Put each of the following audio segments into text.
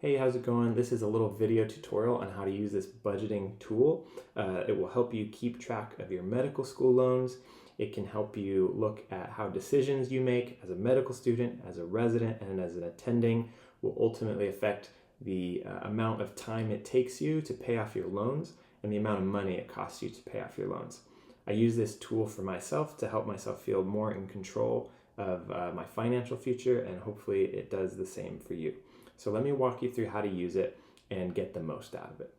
Hey, how's it going? This is a little video tutorial on how to use this budgeting tool. It will help you keep track of your medical school loans. It can help you look at how decisions you make as a medical student, as a resident, and as an attending will ultimately affect the amount of time it takes you to pay off your loans and the amount of money it costs you to pay off your loans. I use this tool for myself to help myself feel more in control of my financial future, and hopefully it does the same for you. So let me walk you through how to use it and get the most out of it.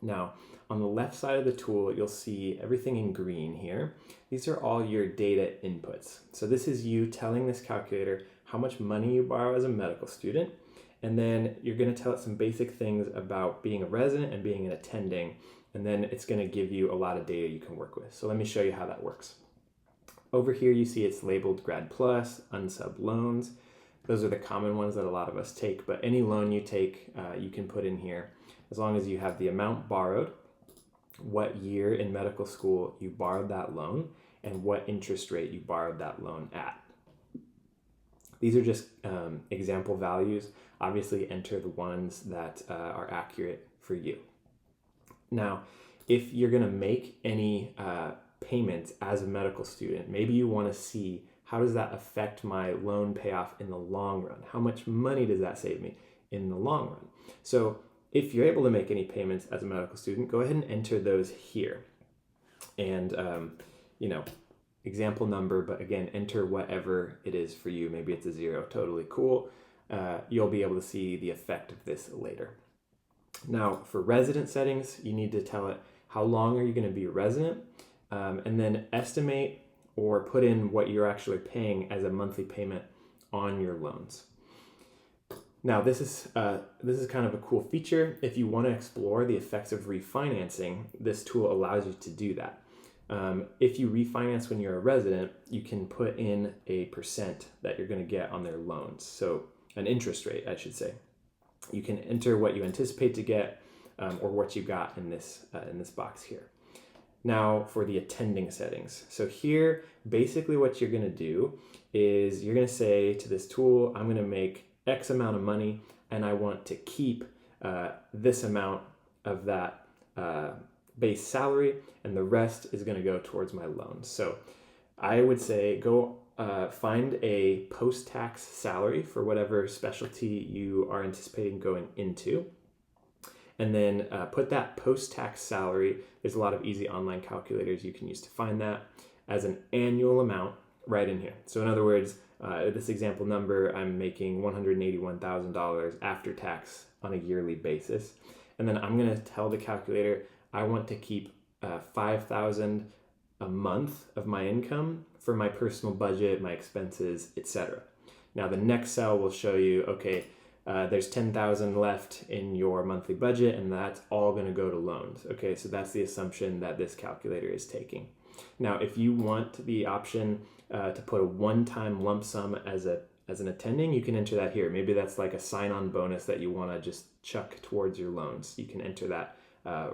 Now, on the left side of the tool, you'll see everything in green here. These are all your data inputs. So this is you telling this calculator how much money you borrow as a medical student, and then you're going to tell it some basic things about being a resident and being an attending, and then it's going to give you a lot of data you can work with. So let me show you how that works. Over here you see it's labeled Grad Plus, Unsub Loans. Those are the common ones that a lot of us take, but any loan you take, you can put in here as long as you have the amount borrowed, what year in medical school you borrowed that loan, and what interest rate you borrowed that loan at. These are just example values. Obviously, enter the ones that are accurate for you. Now, if you're going to make any payments as a medical student, maybe you want to see how does that affect my loan payoff in the long run? How much money does that save me in the long run? So if you're able to make any payments as a medical student, go ahead and enter those here. And, example number, but again, enter whatever it is for you. Maybe it's a 0, totally cool. You'll be able to see the effect of this later. Now, for resident settings, you need to tell it how long are you going to be a resident, and then estimate or put in what you're actually paying as a monthly payment on your loans. Now, this is kind of a cool feature. If you want to explore the effects of refinancing, this tool allows you to do that. If you refinance when you're a resident, you can put in a percent that you're going to get on their loans. So an interest rate, I should say. You can enter what you anticipate to get or what you got in this box here. Now for the attending settings. So here, basically what you're gonna do is you're gonna say to this tool, I'm gonna make X amount of money and I want to keep this amount of that base salary, and the rest is gonna go towards my loans. So I would say go find a post-tax salary for whatever specialty you are anticipating going into. And then put that post-tax salary, there's a lot of easy online calculators you can use to find that, as an annual amount right in here. So in other words, this example number, I'm making $181,000 after tax on a yearly basis. And then I'm gonna tell the calculator, I want to keep $5,000 a month of my income for my personal budget, my expenses, etc. Now the next cell will show you, okay, there's $10,000 left in your monthly budget, and that's all going to go to loans. Okay, so that's the assumption that this calculator is taking. Now, if you want the option to put a one-time lump sum as an attending, you can enter that here. Maybe that's like a sign-on bonus that you want to just chuck towards your loans. You can enter that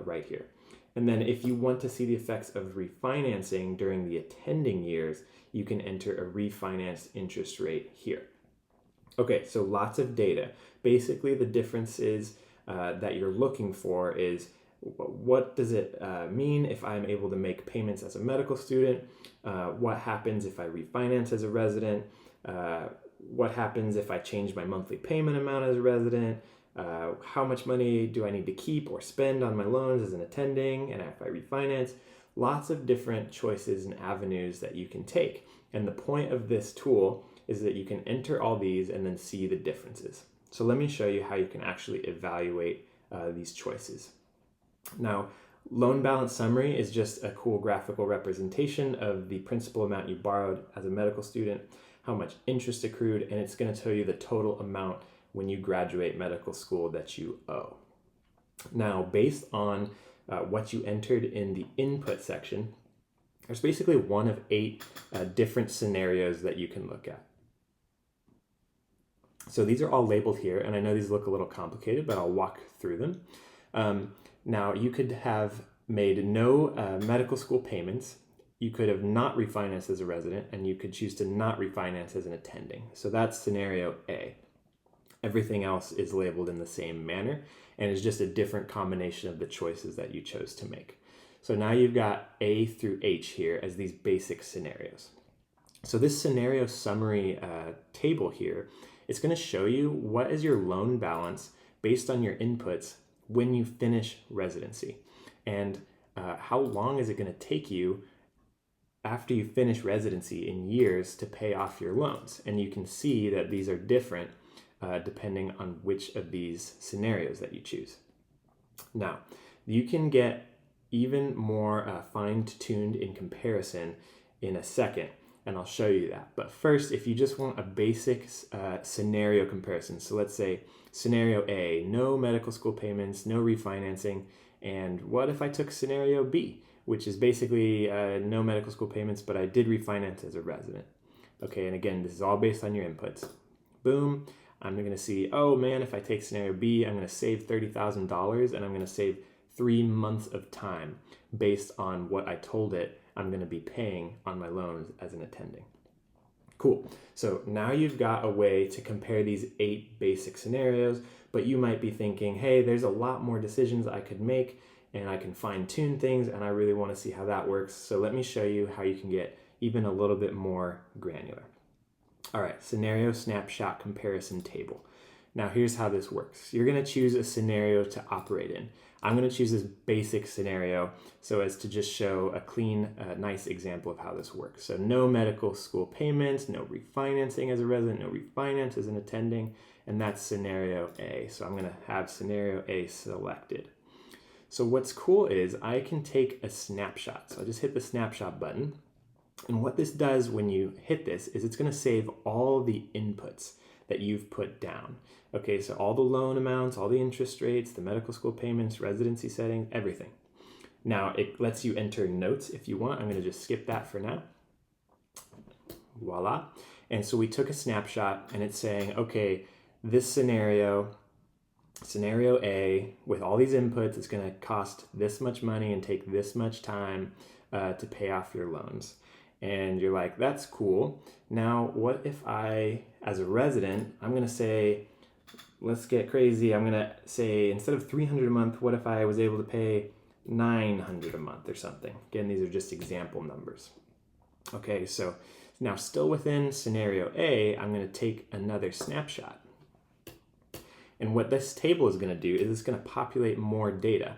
right here. And then if you want to see the effects of refinancing during the attending years, you can enter a refinanced interest rate here. Okay, so lots of data. Basically, the differences that you're looking for is what does it mean if I'm able to make payments as a medical student? What happens if I refinance as a resident? What happens if I change my monthly payment amount as a resident? How much money do I need to keep or spend on my loans as an attending? And if I refinance, lots of different choices and avenues that you can take. And the point of this tool is that you can enter all these and then see the differences. So let me show you how you can actually evaluate these choices. Now, loan balance summary is just a cool graphical representation of the principal amount you borrowed as a medical student, how much interest accrued, and it's going to tell you the total amount when you graduate medical school that you owe. Now, based on what you entered in the input section, there's basically one of 8 different scenarios that you can look at. So these are all labeled here, and I know these look a little complicated, but I'll walk through them. Now, you could have made no medical school payments. You could have not refinanced as a resident, and you could choose to not refinance as an attending. So that's scenario A. Everything else is labeled in the same manner and is just a different combination of the choices that you chose to make. So now you've got A through H here as these basic scenarios. So this scenario summary table here, it's going to show you what is your loan balance based on your inputs when you finish residency, and how long is it going to take you after you finish residency in years to pay off your loans. And you can see that these are different depending on which of these scenarios that you choose. Now, you can get even more fine-tuned in comparison in a second, and I'll show you that. But first, if you just want a basic scenario comparison, so let's say scenario A, no medical school payments, no refinancing, and what if I took scenario B, which is basically no medical school payments, but I did refinance as a resident. Okay, and again, this is all based on your inputs. Boom, I'm going to see, oh man, if I take scenario B, I'm going to save $30,000 and I'm going to save 3 months of time based on what I told it I'm going to be paying on my loans as an attending. Cool. So now you've got a way to compare these 8 basic scenarios, but you might be thinking, hey, there's a lot more decisions I could make and I can fine tune things and I really want to see how that works. So let me show you how you can get even a little bit more granular. All right, scenario snapshot comparison table. Now here's how this works. You're going to choose a scenario to operate in. I'm going to choose this basic scenario so as to just show a clean, nice example of how this works. So no medical school payments, no refinancing as a resident, no refinance as an attending, and that's scenario A. So I'm going to have scenario A selected. So what's cool is I can take a snapshot. So I just hit the snapshot button. And what this does when you hit this is it's going to save all the inputs that you've put down. Okay, so all the loan amounts, all the interest rates, the medical school payments, residency settings, everything. Now, it lets you enter notes if you want. I'm going to just skip that for now. Voila. And so we took a snapshot and it's saying, okay, this scenario A, with all these inputs, it's going to cost this much money and take this much time to pay off your loans. And you're like, that's cool. Now, what if I, as a resident, I'm going to say, let's get crazy. I'm going to say, instead of $300 a month, what if I was able to pay $900 a month or something? Again, these are just example numbers. Okay, so now still within scenario A, I'm going to take another snapshot. And what this table is going to do is it's going to populate more data.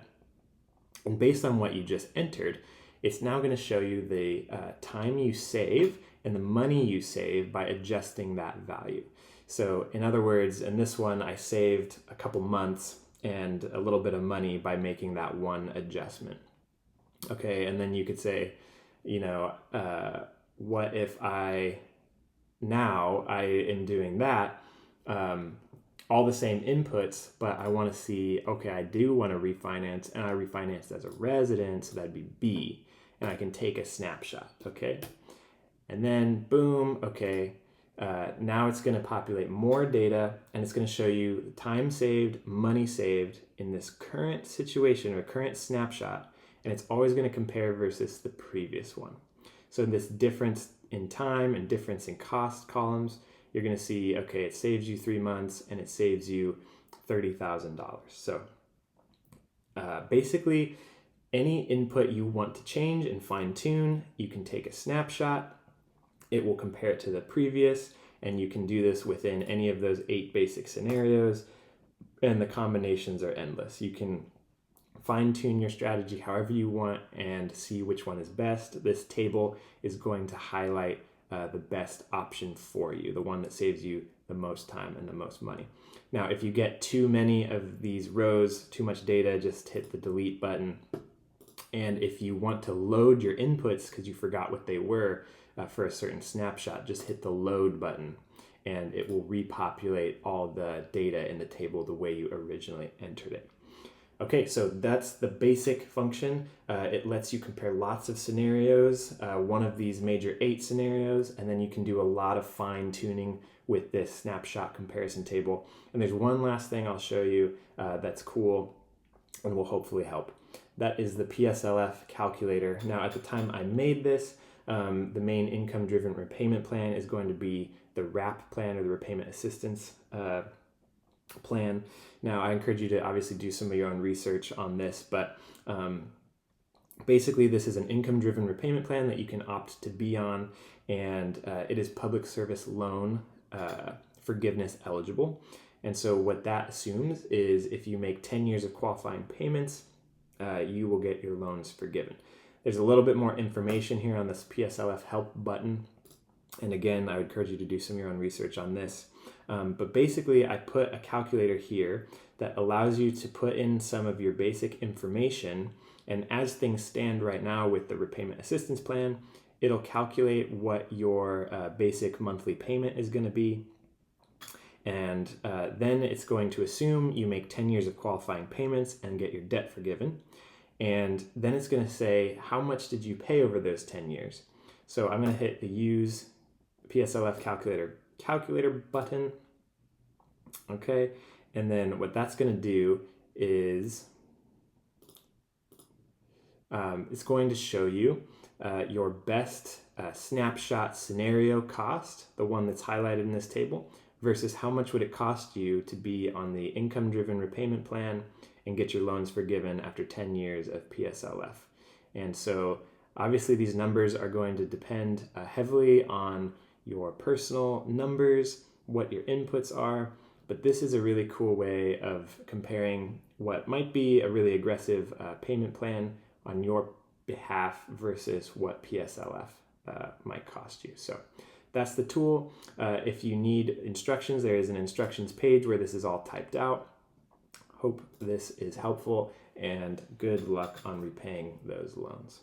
And based on what you just entered, it's now going to show you the time you save and the money you save by adjusting that value. So in other words, in this one, I saved a couple months and a little bit of money by making that one adjustment. Okay, and then you could say, what if I am doing that, all the same inputs, but I want to see, okay, I do want to refinance, and I refinanced as a resident, so that'd be B, and I can take a snapshot, okay? And then, boom, okay, now it's going to populate more data, and it's going to show you time saved, money saved in this current situation or current snapshot, and it's always going to compare versus the previous one. So this difference in time and difference in cost columns, you're going to see, okay, it saves you 3 months and it saves you $30,000. So basically, any input you want to change and fine tune, you can take a snapshot. It will compare it to the previous, and you can do this within any of those 8 basic scenarios, and the combinations are endless. You can fine tune your strategy however you want and see which one is best. This table is going to highlight the best option for you, the one that saves you the most time and the most money. Now, if you get too many of these rows, too much data, just hit the delete button. And if you want to load your inputs because you forgot what they were for a certain snapshot, just hit the load button and it will repopulate all the data in the table the way you originally entered it. Okay, so that's the basic function. It lets you compare lots of scenarios, one of these major 8 scenarios, and then you can do a lot of fine tuning with this snapshot comparison table. And there's one last thing I'll show you that's cool and will hopefully help. That is the PSLF calculator. Now, at the time I made this, the main income-driven repayment plan is going to be the RAP plan, or the repayment assistance plan. Now, I encourage you to obviously do some of your own research on this, but basically, this is an income-driven repayment plan that you can opt to be on, and it is public service loan forgiveness eligible. And so what that assumes is if you make 10 years of qualifying payments, you will get your loans forgiven. There's a little bit more information here on this PSLF help button. And again, I would encourage you to do some of your own research on this. But basically, I put a calculator here that allows you to put in some of your basic information. And as things stand right now with the repayment assistance plan, it'll calculate what your basic monthly payment is going to be. And then it's going to assume you make 10 years of qualifying payments and get your debt forgiven. And then it's going to say, how much did you pay over those 10 years? So I'm going to hit the Use PSLF calculator button. Okay. And then what that's going to do is it's going to show you your best snapshot scenario cost, the one that's highlighted in this table, versus how much would it cost you to be on the income-driven repayment plan and get your loans forgiven after 10 years of PSLF. And so obviously these numbers are going to depend heavily on your personal numbers, what your inputs are, but this is a really cool way of comparing what might be a really aggressive payment plan on your behalf versus what PSLF might cost you. So that's the tool. If you need instructions, there is an instructions page where this is all typed out. Hope this is helpful, and good luck on repaying those loans.